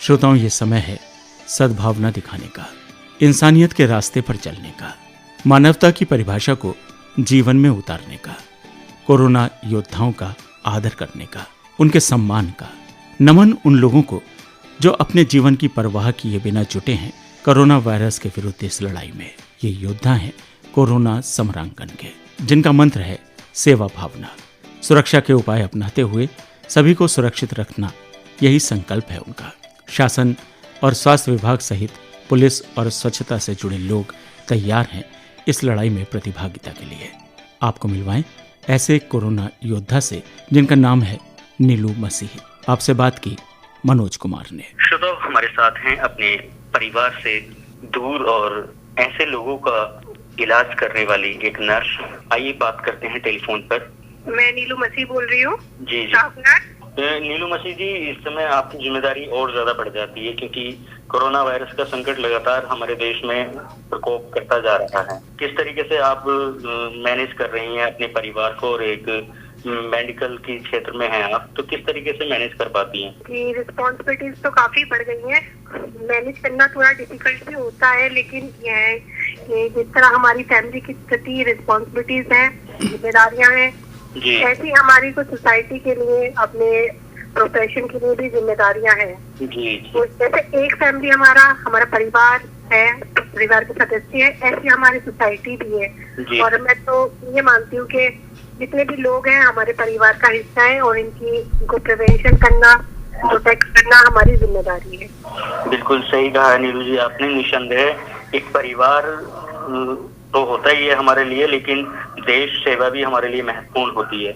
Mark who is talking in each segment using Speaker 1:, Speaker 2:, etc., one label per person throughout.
Speaker 1: श्रोताओं, ये समय है सद्भावना दिखाने का, इंसानियत के रास्ते पर चलने का, मानवता की परिभाषा को जीवन में उतारने का, कोरोना योद्धाओं का आदर करने का, उनके सम्मान का। नमन उन लोगों को जो अपने जीवन की परवाह किए बिना जुटे हैं कोरोना वायरस के विरुद्ध इस लड़ाई में। ये योद्धा हैं कोरोना समरांगन के, जिनका मंत्र है सेवा भावना। सुरक्षा के उपाय अपनाते हुए सभी को सुरक्षित रखना, यही संकल्प है उनका। शासन और स्वास्थ्य विभाग सहित पुलिस और स्वच्छता से जुड़े लोग तैयार हैं इस लड़ाई में प्रतिभागिता के लिए। आपको मिलवाएं ऐसे कोरोना योद्धा से जिनका नाम है नीलू मसीह। आपसे बात की मनोज कुमार ने।
Speaker 2: श्रोताओ, हमारे साथ हैं अपने परिवार से दूर और ऐसे लोगों का इलाज करने वाली एक नर्स। आइए बात करते हैं टेलीफोन पर।
Speaker 3: मैं नीलू मसीह बोल रही हूँ।
Speaker 2: जी नीलू मसीह जी, इस समय आपकी जिम्मेदारी और ज्यादा बढ़ जाती है क्योंकि कोरोना वायरस का संकट लगातार हमारे देश में प्रकोप करता जा रहा है। किस तरीके से आप मैनेज कर रही हैं अपने परिवार को, और एक मेडिकल के क्षेत्र में हैं आप, तो किस तरीके से मैनेज कर पाती हैं?
Speaker 3: कि रिस्पॉन्सिबिलिटीज तो काफी बढ़ गई हैं। मैनेज करना थोड़ा डिफिकल्ट भी होता है, लेकिन ये जिस तरह हमारी फैमिली की स्थिति, रिस्पॉन्सिबिलिटीज हैं, जिम्मेदारियां हैं, ऐसी हमारी को सोसाइटी के लिए, अपने प्रोफेशन के लिए भी जिम्मेदारियां हैं। तो जैसे एक फैमिली हमारा परिवार है, परिवार के सदस्य है, ऐसी हमारी सोसाइटी भी है। और मैं तो ये मानती हूँ कि जितने भी लोग हैं हमारे परिवार का हिस्सा है और इनको प्रिवेंशन करना, प्रोटेक्ट करना हमारी जिम्मेदारी है।
Speaker 2: बिल्कुल सही कहा नीलू जी आपने। निस्संदेह एक परिवार तो होता ही है हमारे लिए, लेकिन देश सेवा भी हमारे लिए महत्वपूर्ण होती है।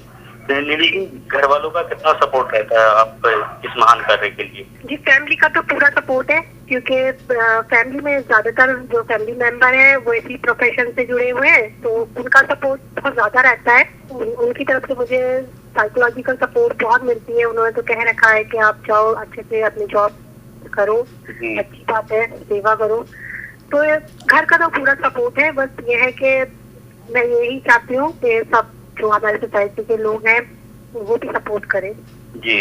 Speaker 2: नीलू जी, घर वालों का कितना सपोर्ट रहता है आप इस महान कार्य के लिए?
Speaker 3: जी, फैमिली का तो पूरा सपोर्ट है, क्योंकि फैमिली में ज्यादातर जो फैमिली मेंबर हैं वो इसी प्रोफेशन से जुड़े हुए हैं, तो उनका सपोर्ट बहुत ज्यादा रहता है। उनकी तरफ से मुझे साइकोलॉजिकल सपोर्ट बहुत मिलती है। उन्होंने तो कह रखा है कि आप जाओ, अच्छे से अपनी जॉब करो, अच्छी बात है, सेवा करो। तो घर का तो पूरा सपोर्ट है। बस ये है कि मैं यही चाहती हूँ कि सब जो हमारी सोसाइटी के लोग हैं वो भी सपोर्ट करें।
Speaker 2: जी,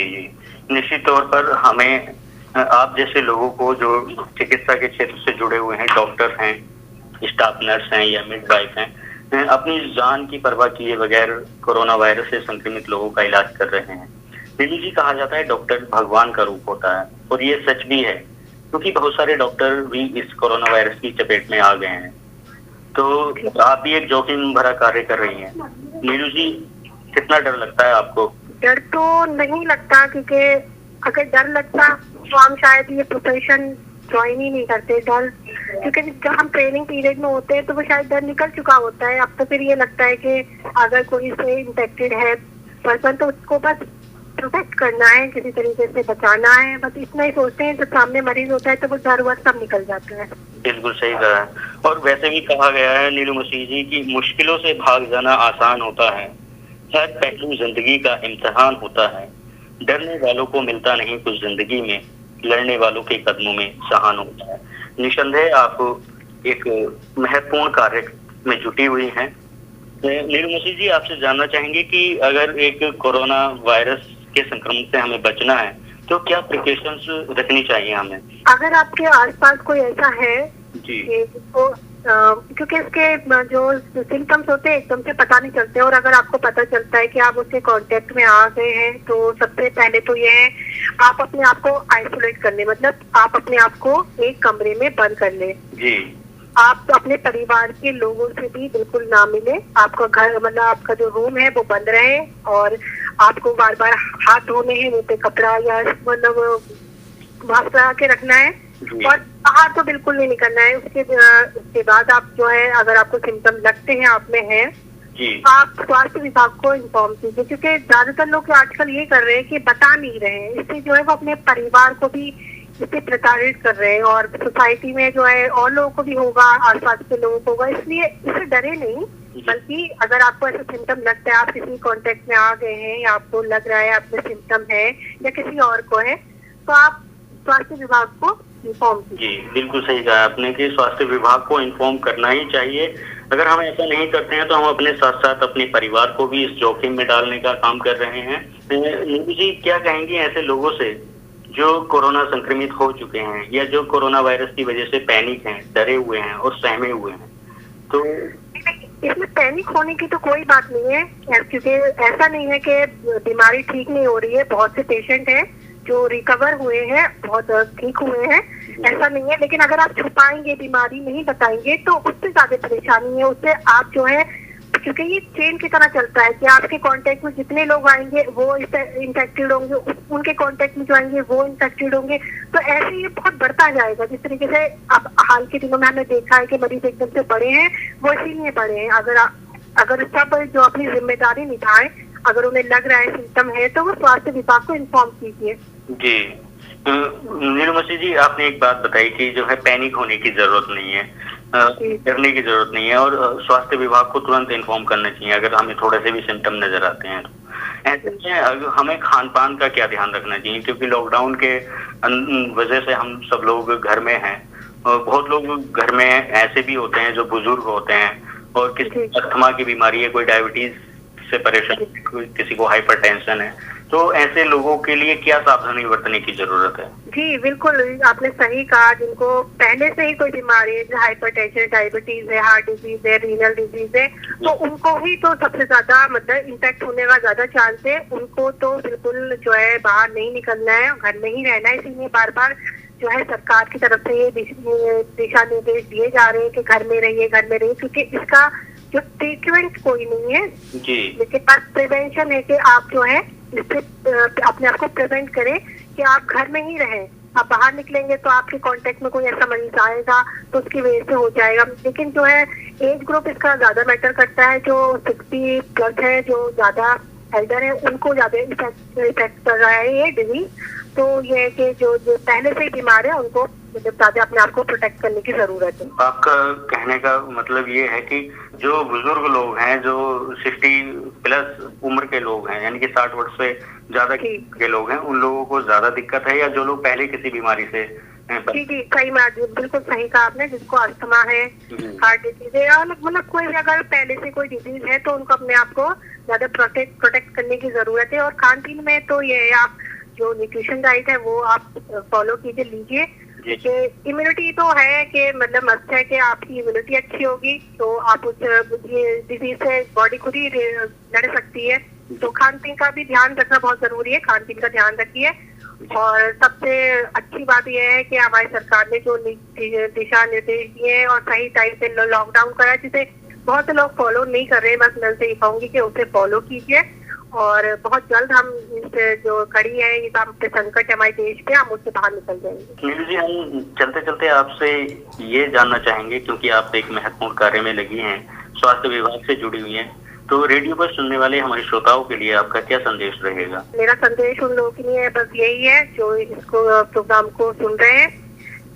Speaker 2: निश्चित तौर पर हमें आप जैसे लोगों को जो चिकित्सा के क्षेत्र से जुड़े हुए हैं, डॉक्टर हैं, स्टाफ नर्स हैं या मिडवाइफ हैं, अपनी जान की परवाह किए बगैर कोरोना वायरस से संक्रमित लोगों का इलाज कर रहे हैं। नीलू जी, कहा जाता है डॉक्टर भगवान का रूप होता है, और ये सच भी है, क्योंकि बहुत सारे डॉक्टर भी इस कोरोना वायरस की चपेट में आ गए हैं। तो आप भी एक जोखिम भरा कार्य कर रही हैं। नीलू जी, कितना डर लगता है आपको?
Speaker 3: डर तो नहीं लगता, क्योंकि अगर डर लगता तो हम शायद ये प्रोफेशन ज्वाइन ही नहीं करते। डर, क्योंकि जब हम ट्रेनिंग पीरियड में होते हैं तो वो शायद डर निकल चुका होता है। अब तो फिर ये लगता है कि अगर कोई से इन्फेक्टेड है पर्सन तो उसको बस प्रोटेक्ट करना है, किसी तरीके से बचाना है, बस इतना ही सोचते हैं। जब सामने मरीज होता है तो वो डर वह सब निकल जाता है।
Speaker 2: बिल्कुल सही कहा है। और वैसे भी कहा गया है नीलू मसीह जी की मुश्किलों से भाग जाना आसान होता है, हर पहलू जिंदगी का इम्तिहान होता है। डरने वालों को मिलता नहीं कुछ जिंदगी में, लड़ने वालों के कदमों में सहान होता है। निस्संदेह आप एक महत्वपूर्ण कार्य में जुटी हुई हैं। नीलू मसीह जी, आपसे जानना चाहेंगे कि अगर एक कोरोना वायरस के संक्रमण से हमें बचना है तो क्या प्रिकॉशंस रखनी चाहिए हमें?
Speaker 3: अगर आपके आसपास कोई ऐसा है जी, तो क्योंकि इसके जो सिम्टम्स होते हैं एकदम से पता नहीं चलते, और अगर आपको पता चलता है कि आप उसके कांटेक्ट में आ गए हैं तो सबसे पहले तो ये है आप अपने आप को आइसोलेट कर ले, मतलब आप अपने आप को एक कमरे में बंद कर ले जी। आप अपने परिवार के लोगों से भी बिल्कुल ना मिले। आपका घर, मतलब आपका जो रूम है वो बंद रहे, और आपको बार बार हाथ धोने हैं, मुंह पे कपड़ा या मतलब मास्क लगा के रखना है, और बाहर तो बिल्कुल नहीं निकलना है। उसके बाद आप जो है, अगर आपको सिम्टम लगते हैं, आप में है, आप स्वास्थ्य विभाग को इन्फॉर्म कीजिए, क्योंकि ज्यादातर लोग आजकल ये कर रहे हैं कि बता नहीं रहे हैं। इससे जो है वो अपने परिवार को भी इससे प्रताड़ित कर रहे हैं, और सोसाइटी में जो है और लोगों को भी होगा, आसपास के लोगों को होगा। इसलिए इससे डरे नहीं, बल्कि अगर आपको ऐसा सिम्टम लगता है, आप किसी कांटेक्ट में आ गए हैं या आपको लग रहा है आपको सिम्टम है या किसी और को है, तो आप स्वास्थ्य विभाग को इन्फॉर्म कीजिए।
Speaker 2: जी, बिल्कुल सही कहा आपने कि स्वास्थ्य विभाग को इन्फॉर्म करना ही चाहिए। अगर हम ऐसा नहीं करते हैं तो हम अपने साथ साथ अपने परिवार को भी इस जोखिम में डालने का काम कर रहे हैं। नीलू जी, क्या कहेंगी ऐसे लोगों से जो कोरोना संक्रमित हो चुके हैं या जो कोरोना वायरस की वजह से पैनिक हैं, डरे हुए हैं और सहमे हुए हैं, तो
Speaker 3: इसमें पैनिक होने की तो कोई बात नहीं है, क्योंकि ऐसा नहीं है कि बीमारी ठीक नहीं हो रही है। बहुत से पेशेंट हैं जो रिकवर हुए हैं, बहुत ठीक हुए हैं, ऐसा नहीं है। लेकिन अगर आप छुपाएंगे, बीमारी नहीं बताएंगे, तो उससे ज्यादा परेशानी है। उससे आप जो है, क्योंकि ये चेन की तरह चलता है कि आपके कांटेक्ट में जितने लोग आएंगे वो इन्फेक्टेड होंगे, उनके कांटेक्ट में जो आएंगे वो इन्फेक्टेड होंगे, तो ऐसे ये बहुत बढ़ता जाएगा। जिस तरीके से अब हाल के दिनों में हमने देखा है कि मरीज एकदम से बढ़े हैं, वो इसीलिए बढ़े हैं। अगर सब जो अपनी जिम्मेदारी निभाएं, अगर उन्हें लग रहा है सिम्टम है, तो वो स्वास्थ्य विभाग को इन्फॉर्म कीजिए।
Speaker 2: जी नीलमसी जी, आपने एक बात बताई कि जो है पैनिक होने की जरूरत नहीं है, डरने की जरूरत नहीं है और स्वास्थ्य विभाग को तुरंत इन्फॉर्म करना चाहिए अगर हमें थोड़े से भी सिम्टम नजर आते हैं। तो ऐसे में हमें खान पान का क्या ध्यान रखना चाहिए, क्योंकि लॉकडाउन के वजह से हम सब लोग घर में हैं और बहुत लोग घर में ऐसे भी होते हैं जो बुजुर्ग होते हैं और किसी अस्थमा की बीमारी है, कोई डायबिटीज से परेशान, किसी को हाइपरटेंशन है, तो ऐसे लोगों के लिए क्या सावधानी बरतने की जरूरत है?
Speaker 3: जी बिल्कुल, आपने सही कहा। जिनको पहले से ही कोई बीमारी है, हाइपरटेंशन, डायबिटीज है, हार्ट डिजीज है, रीनल डिजीज है, तो उनको ही तो सबसे ज्यादा मतलब इम्पैक्ट होने का ज्यादा चांस है। उनको तो बिल्कुल जो है बाहर नहीं निकलना है, घर में ही रहना है। इसीलिए बार बार जो है सरकार की तरफ से ये दिशा निर्देश दिए जा रहे हैं कि घर में रहिए, घर में रहिए, क्योंकि इसका जो ट्रीटमेंट कोई नहीं है जी, लेकिन बस प्रिवेंशन है कि आप जो है इससे अपने आप को प्रिवेंट करें कि आप घर में ही रहें। आप बाहर निकलेंगे तो आपके कांटेक्ट में कोई ऐसा मरीज आएगा तो उसकी वजह से हो जाएगा। लेकिन जो है एज ग्रुप इसका ज्यादा मैटर करता है। जो 60+ है, जो ज्यादा एल्डर है, उनको ज्यादा इफेक्ट कर रहा है ये डिजीज। तो ये है कि जो पहले से ही बीमार है उनको ज्यादा अपने आप को प्रोटेक्ट करने की जरूरत है।
Speaker 2: आपका कहने का मतलब ये है कि जो बुजुर्ग लोग हैं, जो 60+ उम्र के लोग हैं, यानी कि 60 वर्ष से ज्यादा के लोग हैं, उन लोगों को ज्यादा दिक्कत है, या जो लोग पहले किसी बीमारी से?
Speaker 3: जी जी, सही बात, बिल्कुल सही कहा आपने। जिसको अस्थमा है, हार्ट डिजीज है, या मतलब कोई भी अगर पहले से कोई डिजीज है तो उनको अपने आप को ज्यादा प्रोटेक्ट करने की जरूरत है। और खान पीन में तो ये है, आप जो न्यूट्रिशन डाइट है वो आप फॉलो कीजिए, लीजिए। इम्यूनिटी तो है कि मतलब मस्त है कि आपकी इम्यूनिटी अच्छी होगी तो आप उस डिजीज से बॉडी खुद ही लड़ सकती है। तो खान पीन का भी ध्यान रखना बहुत जरूरी है, खान पीन का ध्यान रखिए। और सबसे अच्छी बात यह है कि हमारी सरकार ने जो दिशा निर्देश दिए हैं और सही टाइम पे लॉकडाउन करा, जिसे बहुत से लोग फॉलो नहीं कर रहे हैं, बस मैं उनसे कहूंगी कि उसे फॉलो कीजिए। और बहुत जल्द हम इस जो कड़ी है, इस संकट है हमारे देश पे, हम उससे बाहर निकल जाएंगे।
Speaker 2: नीलू जी, हम चलते चलते आपसे ये जानना चाहेंगे, क्योंकि आप एक महत्वपूर्ण कार्य में लगी हैं, स्वास्थ्य विभाग से जुड़ी हुई हैं, तो रेडियो पर सुनने वाले हमारे श्रोताओं के लिए आपका क्या संदेश रहेगा?
Speaker 3: मेरा संदेश उन लोगों के लिए बस यही है जो इसको प्रोग्राम को सुन रहे हैं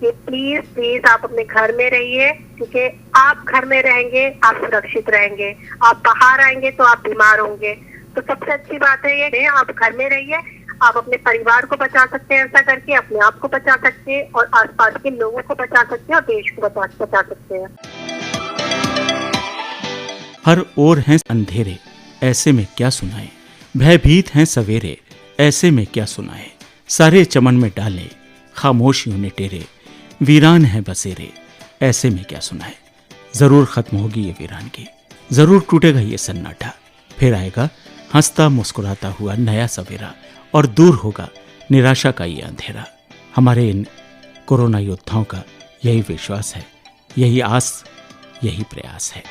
Speaker 3: कि प्लीज आप अपने घर में रहिए, क्योंकि आप घर में रहेंगे आप सुरक्षित रहेंगे। आप बाहर आएंगे तो आप बीमार होंगे। तो सबसे अच्छी बात है ये, आप घर में रहिए। आप अपने परिवार को बचा सकते हैं, ऐसा करके अपने आप को बचा सकते हैं और आसपास के लोगों को बचा सकते हैं और देश को बचा सकते हैं।
Speaker 1: हर ओर हैं अंधेरे, ऐसे में क्या सुनाए, भयभीत हैं सवेरे, ऐसे में क्या सुनाए, सारे चमन में डाले खामोशियों ने टेरे, वीरान हैं बसेरे, ऐसे में क्या सुनाए। जरूर खत्म होगी ये वीरानगी, जरूर टूटेगा ये सन्नाटा, फिर आएगा हंसता मुस्कुराता हुआ नया सवेरा और दूर होगा निराशा का ये अंधेरा। हमारे इन कोरोना योद्धाओं का यही विश्वास है, यही आस, यही प्रयास है।